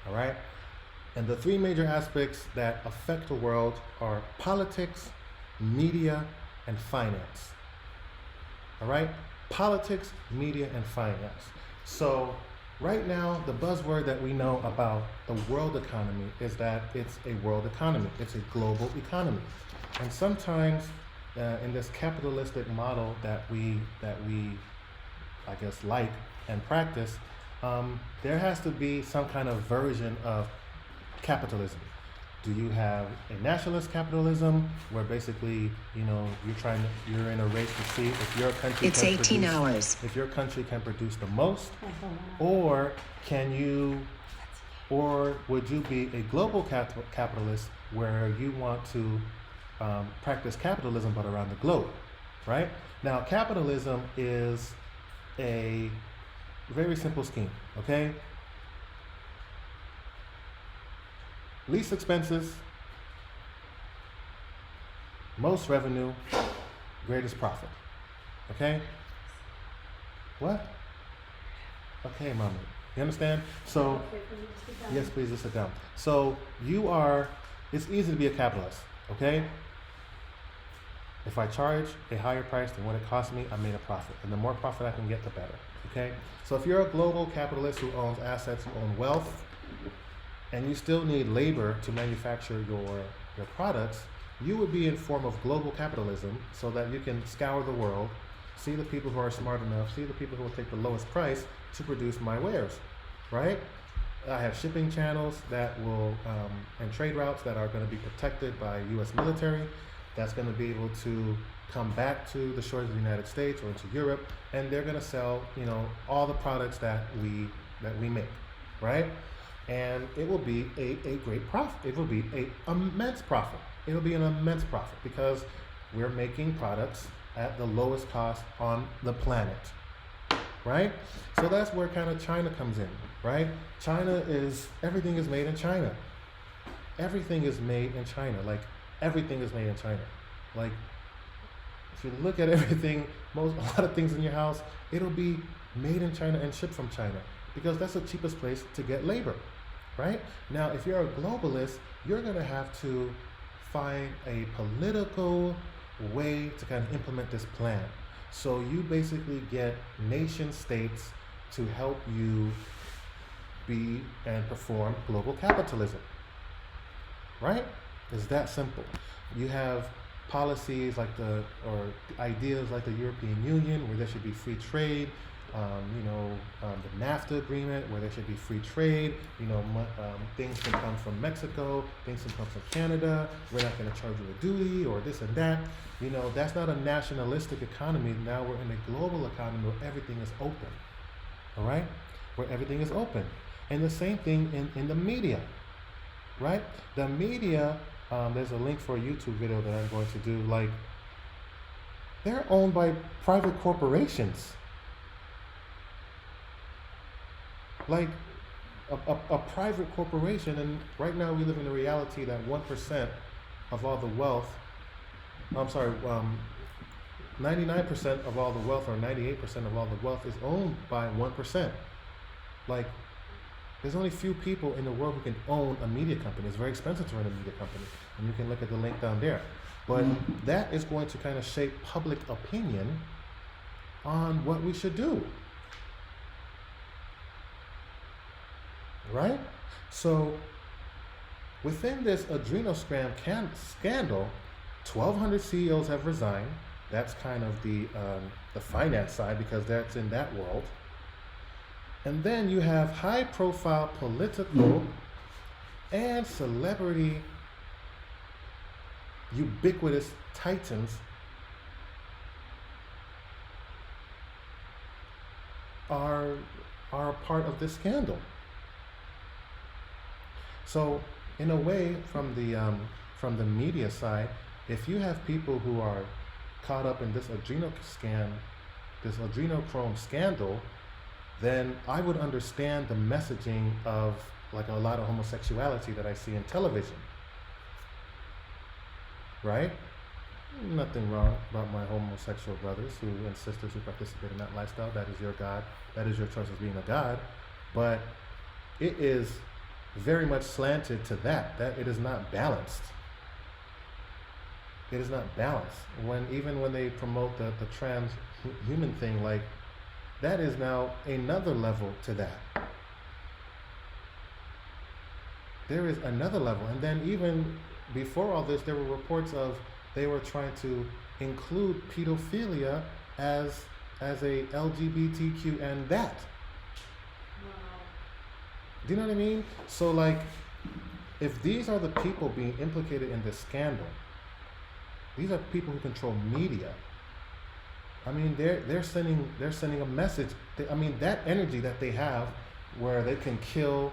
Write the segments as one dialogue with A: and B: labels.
A: All right? And the three major aspects that affect the world are politics, media, and finance. All right? Politics, media, and finance. So, right now, the buzzword that we know about the world economy is that it's a world economy, it's a global economy. And sometimes in this capitalistic model that we I guess like and practice, there has to be some kind of version of capitalism. Do you have a nationalist capitalism where basically, you're in a race to see if your country
B: It's
A: can
B: 18
A: produce,
B: hours.
A: if your country can produce the most, or can you, or would you be a global capitalist where you want to practice capitalism but around the globe, right? Now, capitalism is a very simple scheme, okay? Least expenses, most revenue, greatest profit. Okay? What? Okay, Mama. You understand? So, yes, please just sit down. So, it's easy to be a capitalist, okay? If I charge a higher price than what it costs me, I made a profit. And the more profit I can get, the better, okay? So, if you're a global capitalist who owns assets, you own wealth, and you still need labor to manufacture your products, you would be in form of global capitalism so that you can scour the world, see the people who are smart enough, see the people who will take the lowest price to produce my wares, right? I have shipping channels that will, and trade routes that are going to be protected by U.S. military, that's going to be able to come back to the shores of the United States or into Europe, and they're going to sell, all the products that we make, right? And it will be a great profit. It will be an immense profit. It'll be an immense profit because we're making products at the lowest cost on the planet, right? So that's where kind of China comes in, right? Everything is made in China. Everything is made in China. Like, everything is made in China. Like, if you look at everything, a lot of things in your house, it'll be made in China and shipped from China because that's the cheapest place to get labor. Right? Now, if you're a globalist, you're going to have to find a political way to kind of implement this plan. So you basically get nation states to help you be and perform global capitalism. Right? It's that simple. You have policies or ideas like the European Union where there should be free trade, the NAFTA agreement where there should be free trade, things can come from Mexico, things can come from Canada, we're not going to charge you a duty or this and that. That's not a nationalistic economy. Now we're in a global economy where everything is open, all right? Where everything is open. And the same thing in the media, right? The media, there's a link for a YouTube video that I'm going to do, they're owned by private corporations. Like a private corporation, and right now we live in a reality that 1% of all the wealth, 99% of all the wealth or 98% of all the wealth is owned by 1%. Like, there's only few people in the world who can own a media company. It's very expensive to run a media company, and you can look at the link down there. But that is going to kind of shape public opinion on what we should do. Right? So within this adrenoscram scandal, 1,200 CEOs have resigned. That's kind of the finance side because that's in that world. And then you have high-profile political and celebrity ubiquitous titans are a part of this scandal. So, in a way, from the media side, if you have people who are caught up in this adrenochrome scandal, then I would understand the messaging of like a lot of homosexuality that I see in television. Right? Nothing wrong about my homosexual brothers and sisters who participate in that lifestyle. That is your God. That is your choice of being a God. But it is very much slanted to that it is not balanced. It is not balanced. Even when they promote the transhuman thing, like, that is now another level to that. There is another level. And then even before all this, there were reports of they were trying to include pedophilia as a LGBTQ and that.
B: Wow.
A: Do you know what I mean? So, like, if these are the people being implicated in this scandal, these are people who control media. I mean, they're sending a message. I mean, that energy that they have, where they can kill,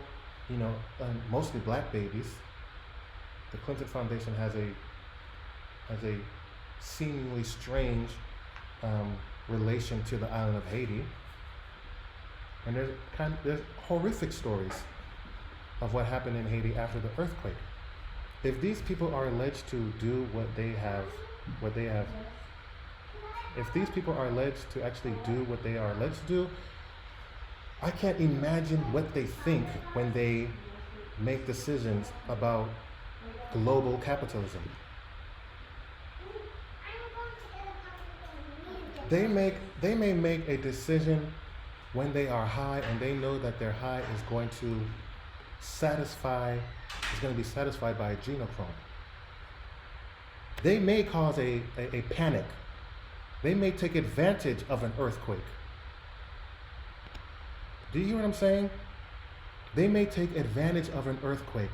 A: mostly black babies. The Clinton Foundation has a seemingly strange relation to the island of Haiti, and there's horrific stories of what happened in Haiti after the earthquake. If these people are alleged to do what they have, if these people are alleged to actually do what they are alleged to do, I can't imagine what they think when they make decisions about global capitalism. They may make a decision when they are high and they know that their high is going to be satisfied by adrenochrome. They may cause a panic. They may take advantage of an earthquake. Do you hear what I'm saying? They may take advantage of an earthquake.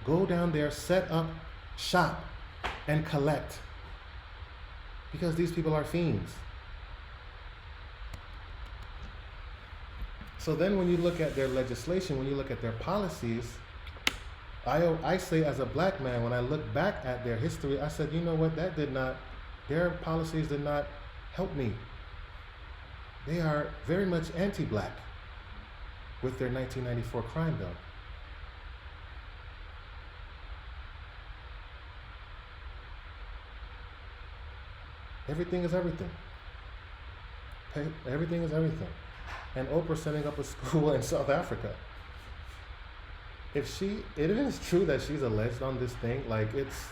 A: Go down there, set up shop, and collect. Because these people are fiends. So then when you look at their legislation, when you look at their policies, I say as a black man, when I look back at their history, I said, you know what, their policies did not help me. They are very much anti-black with their 1994 crime bill. Everything is everything. Everything is everything. And Oprah setting up a school in South Africa. It is true that she's alleged on this thing, like, it's,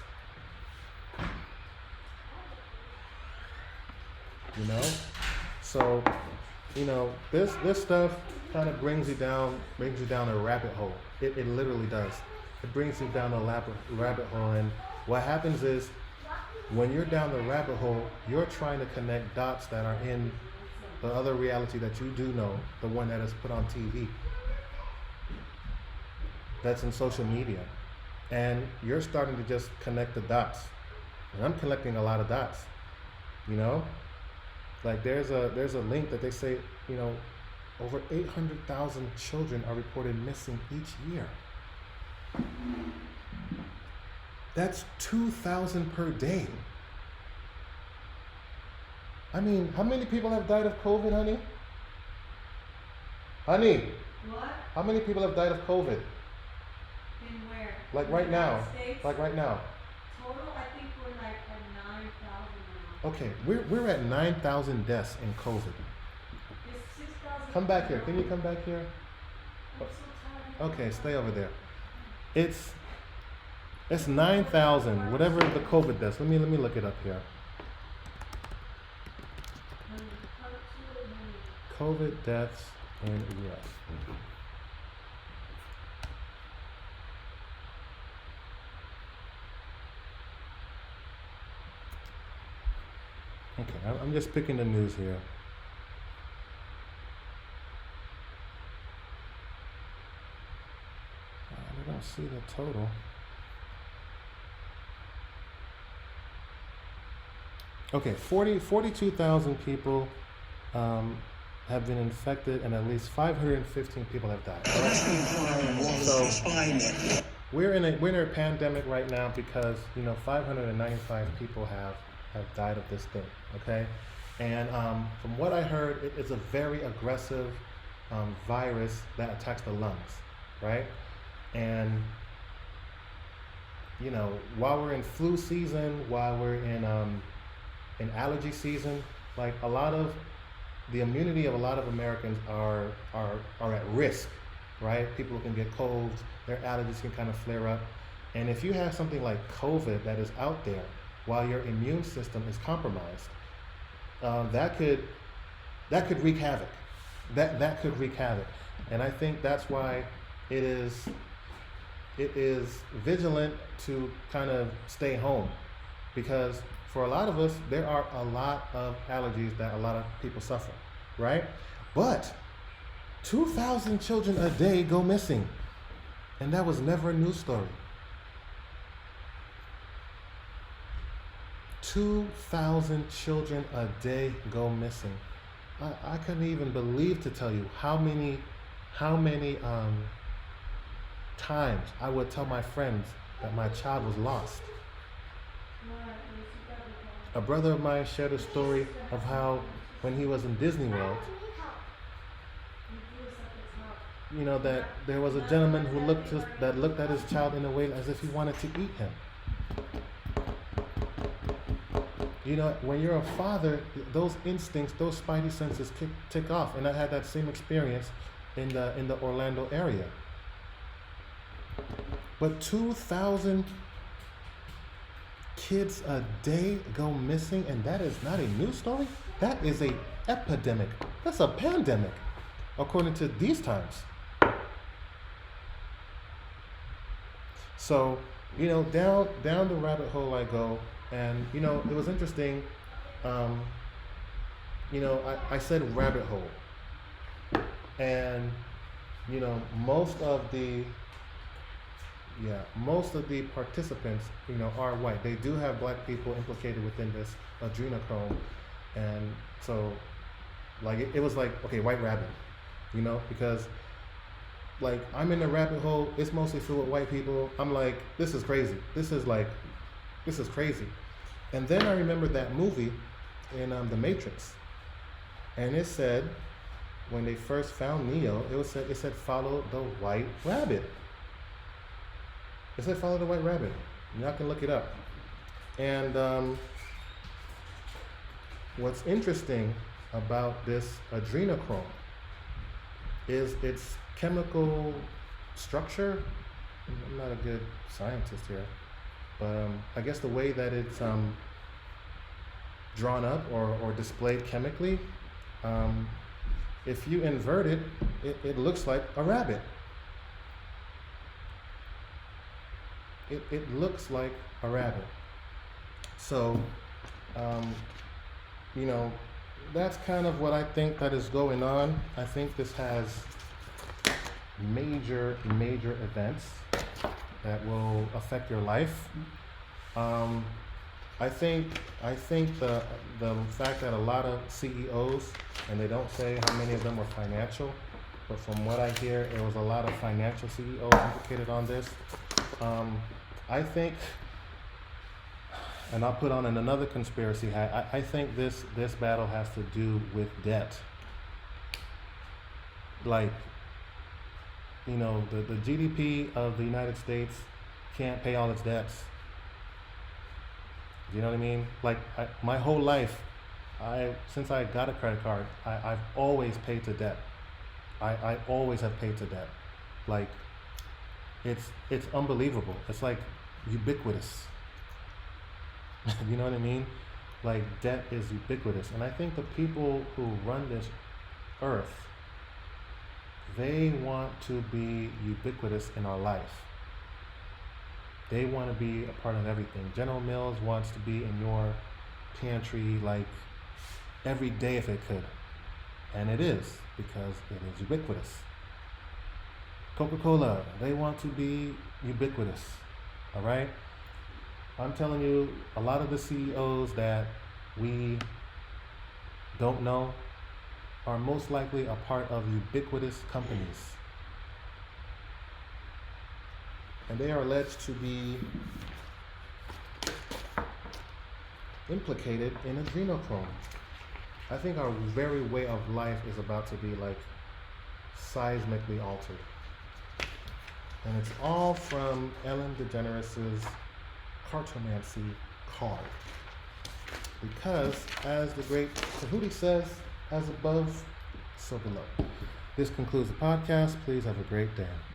A: so, this stuff kind of brings you down a rabbit hole. It literally does. It brings you down a rabbit hole, and what happens is, when you're down the rabbit hole, you're trying to connect dots that are in the other reality that you do know, the one that is put on TV, that's in social media. And you're starting to just connect the dots. And I'm connecting a lot of dots, Like there's a link that they say, over 800,000 children are reported missing each year. That's 2,000 per day. I mean, how many people have died of COVID, honey? Honey?
B: What?
A: How many people have died of COVID?
B: In where?
A: Like
B: in
A: right now.
B: States?
A: Like right now.
B: Total, I think we're like at 9,000 now.
A: Okay, we're at 9,000 deaths in COVID.
B: It's 6,000.
A: Come back here. Can you come back here?
B: I'm so tired.
A: Okay, stay over there. It's 9,000, whatever the COVID deaths. Let me look it up here. COVID deaths in US. Okay, I'm just picking the news here. I don't see the total. Okay, 42,000 people have been infected, and at least 515 people have died. So we're in a pandemic right now because 595 people have died of this thing. Okay, and from what I heard, it's a very aggressive virus that attacks the lungs, right? And while we're in flu season, while we're in allergy season, like the immunity of a lot of Americans are at risk, right? People can get colds, their allergies can kind of flare up. And if you have something like COVID that is out there while your immune system is compromised, that could wreak havoc. That could wreak havoc. And I think that's why it is vigilant to kind of stay home, because for a lot of us there are a lot of allergies that a lot of people suffer, right? But 2,000 children a day go missing, and that was never a news story. 2,000 children a day go missing. I couldn't even believe to tell you how many times I would tell my friends that my child was lost. A brother of mine shared a story of how when he was in Disney World, you know, that there was a gentleman who looked at his child in a way as if he wanted to eat him. You know, when you're a father, those instincts, those spidey senses tick off. And I had that same experience in the Orlando area. But 2,000 kids a day go missing, and that is not a news story. That is a epidemic. That's a pandemic, according to these times. So, you know, down the rabbit hole I go. And, you know, it was interesting, you know, I said rabbit hole. And, you know, most of the participants, you know, are white. They do have black people implicated within this adrenochrome. And so, like, it was like, okay, white rabbit, you know, because, like, I'm in the rabbit hole. It's mostly filled with white people. I'm like, this is crazy. This is crazy. And then I remembered that movie in The Matrix. And it said, when they first found Neo, it said follow the white rabbit. It said follow the white rabbit. Y'all can look it up. And what's interesting about this adrenochrome is its chemical structure. I'm not a good scientist here. But I guess the way that it's drawn up or displayed chemically, if you invert it, it looks like a rabbit. It looks like a rabbit. So, you know, that's kind of what I think that is going on. I think this has major events that will affect your life. I think the fact that a lot of CEOs, and they don't say how many of them were financial, but from what I hear, there was a lot of financial CEOs implicated on this. I think, and I'll put on another conspiracy hat, I think this battle has to do with debt. Like, you know, the GDP of the United States can't pay all its debts. You know what I mean? Like, my whole life, since I got a credit card, I've always paid to debt. I always have paid to debt. Like, it's unbelievable. It's like ubiquitous. You know what I mean? Like, debt is ubiquitous. And I think the people who run this earth, they want to be ubiquitous in our life. They want to be a part of everything. General Mills wants to be in your pantry like every day if it could. And it is, because it is ubiquitous. Coca-Cola, they want to be ubiquitous. All right? I'm telling you, a lot of the CEOs that we don't know are most likely a part of ubiquitous companies. And they are alleged to be implicated in adrenochrome. I think our very way of life is about to be like seismically altered. And it's all from Ellen DeGeneres' Cartomancy card. Because, as the great Tahuti says, as above, so below. This concludes the podcast. Please have a great day.